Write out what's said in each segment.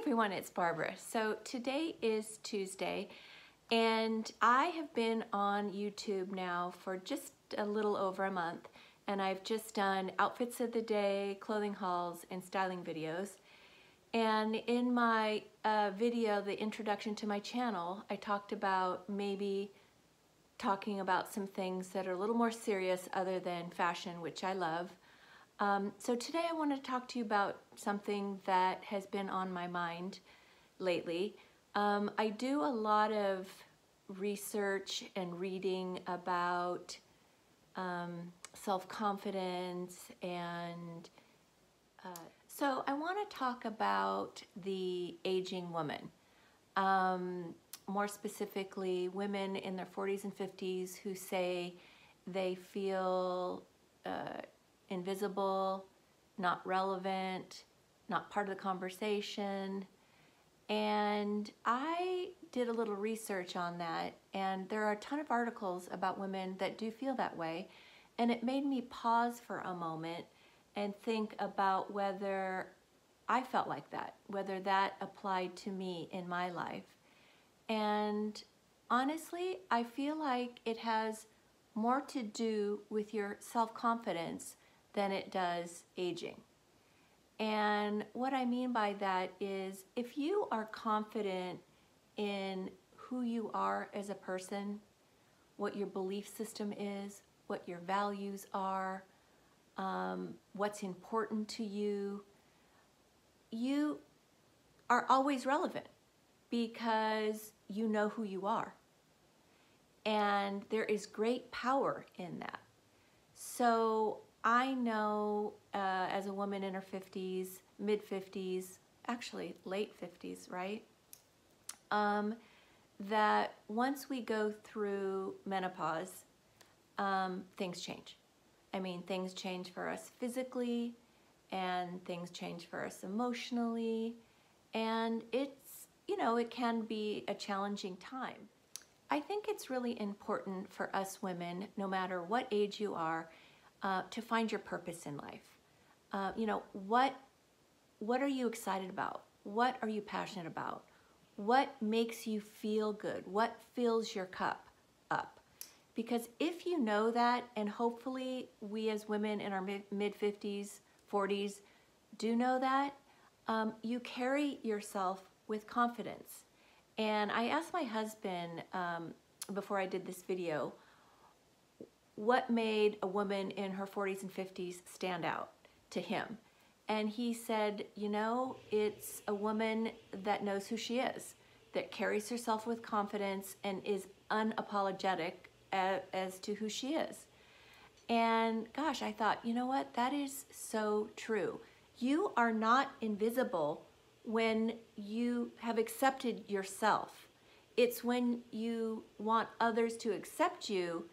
everyone, it's Barbara. So today is Tuesday and I have been on YouTube now for just a little over a month, and I've just done outfits of the day, clothing hauls, and styling videos. And in my video, the introduction to my channel, I talked about maybe talking about some things that are a little more serious other than fashion, which I love. So today I want to talk to you about something that has been on my mind lately. I do a lot of research and reading about self-confidence, and so I want to talk about the aging woman. More specifically, women in their 40s and 50s who say they feel invisible, not relevant, not part of the conversation. And I did a little research on that, and there are a ton of articles about women that do feel that way, and it made me pause for a moment and think about whether I felt like that, whether that applied to me in my life. And honestly, I feel like it has more to do with your self-confidence than it does aging. And what I mean by that is, if you are confident in who you are as a person, what your belief system is, what your values are, what's important to you, you are always relevant because you know who you are. And there is great power in that. So I know as a woman in her 50s, mid-50s, actually late 50s, right? That once we go through menopause, things change. I mean, things change for us physically, and things change for us emotionally, and it's, you know, it can be a challenging time. I think it's really important for us women, no matter what age you are, to find your purpose in life. You know, what are you excited about? What are you passionate about? What makes you feel good? What fills your cup up? Because if you know that, and hopefully we as women in our mid-50s, 40s do know that, you carry yourself with confidence. And I asked my husband before I did this video, what made a woman in her 40s and 50s stand out to him? And he said, you know, it's a woman that knows who she is, that carries herself with confidence and is unapologetic as to who she is. And gosh, I thought, you know what, that is so true. You are not invisible when you have accepted yourself. It's when you want others to accept you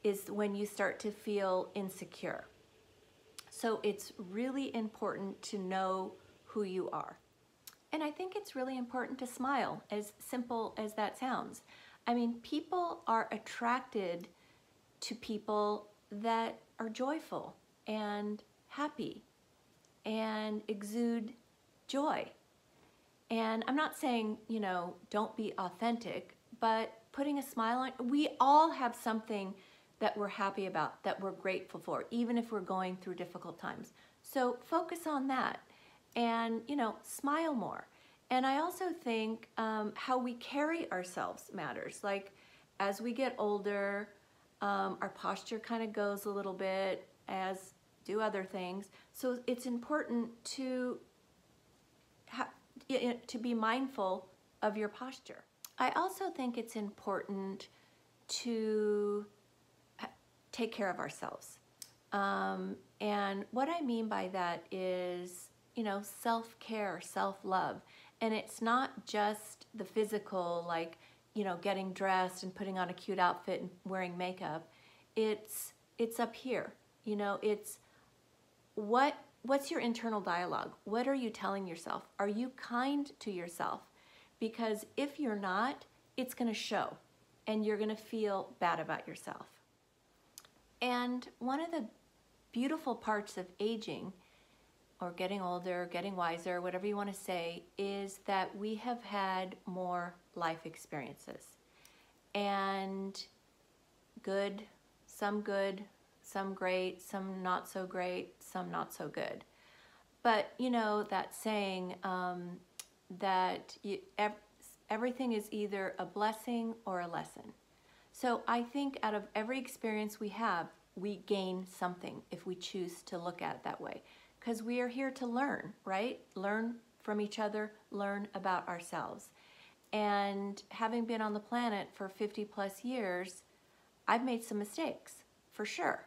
is when you start to feel insecure. So it's really important to know who you are. And I think it's really important to smile, as simple as that sounds. I mean, people are attracted to people that are joyful and happy and exude joy. And I'm not saying, you know, don't be authentic, but putting a smile on, we all have something that we're happy about, that we're grateful for, even if we're going through difficult times. So focus on that and, you know, smile more. And I also think how we carry ourselves matters. Like, as we get older, our posture kind of goes a little bit, as do other things. So it's important to be mindful of your posture. I also think it's important to take care of ourselves. And what I mean by that is, you know, self-care, self-love. And it's not just the physical, like, you know, getting dressed and putting on a cute outfit and wearing makeup. It's up here. You know, it's what's your internal dialogue? What are you telling yourself? Are you kind to yourself? Because if you're not, it's going to show, and you're going to feel bad about yourself. And one of the beautiful parts of aging, or getting older, getting wiser, whatever you want to say, is that we have had more life experiences. And good, some great, some not so great, some not so good. But you know that saying that everything is either a blessing or a lesson. So I think out of every experience we have, we gain something if we choose to look at it that way. Because we are here to learn, right? Learn from each other, learn about ourselves. And having been on the planet for 50 plus years, I've made some mistakes, for sure.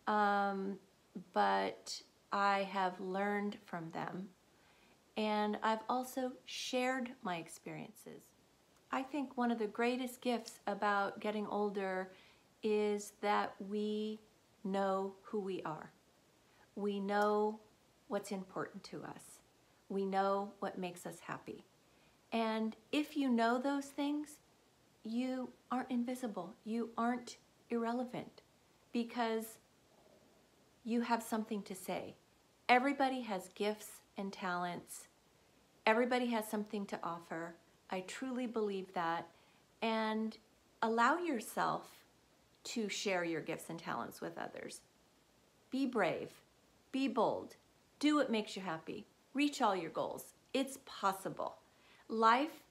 But I have learned from them. And I've also shared my experiences. I think one of the greatest gifts about getting older is that we know who we are. We know what's important to us. We know what makes us happy. And if you know those things, you aren't invisible. You aren't irrelevant because you have something to say. Everybody has gifts and talents. Everybody has something to offer. I truly believe that. And allow yourself to share your gifts and talents with others. Be brave. Be bold. Do what makes you happy. Reach all your goals. It's possible. Life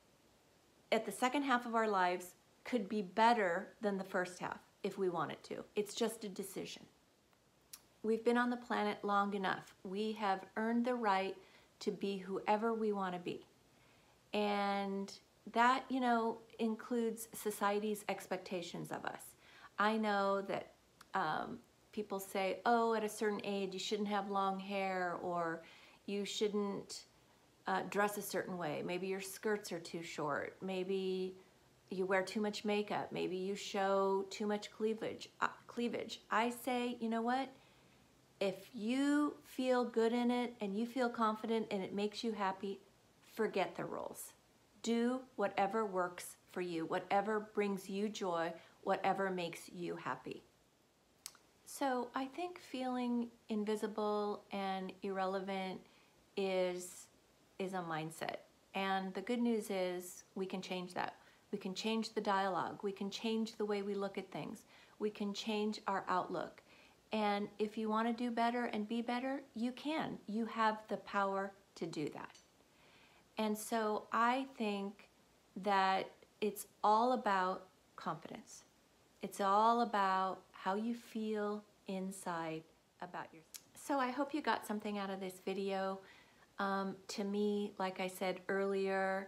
at the second half of our lives could be better than the first half if we wanted to. It's just a decision. We've been on the planet long enough. We have earned the right to be whoever we want to be. And that, you know, includes society's expectations of us. I know that people say, oh, at a certain age, you shouldn't have long hair, or you shouldn't dress a certain way. Maybe your skirts are too short. Maybe you wear too much makeup. Maybe you show too much cleavage. I say, you know what? If you feel good in it and you feel confident and it makes you happy, forget the rules. Do whatever works for you, whatever brings you joy, whatever makes you happy. So I think feeling invisible and irrelevant is a mindset. And the good news is we can change that. We can change the dialogue. We can change the way we look at things. We can change our outlook. And if you want to do better and be better, you can. You have the power to do that. And so I think that it's all about confidence. It's all about how you feel inside about yourself. So I hope you got something out of this video. To me, like I said earlier,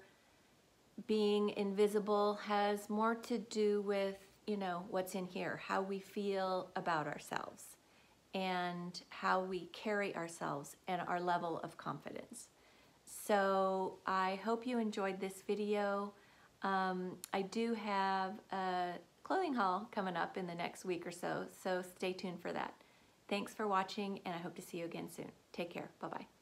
being invisible has more to do with, you know, what's in here, how we feel about ourselves and how we carry ourselves and our level of confidence. So I hope you enjoyed this video. I do have a clothing haul coming up in the next week or so, so stay tuned for that. Thanks for watching, and I hope to see you again soon. Take care. Bye-bye.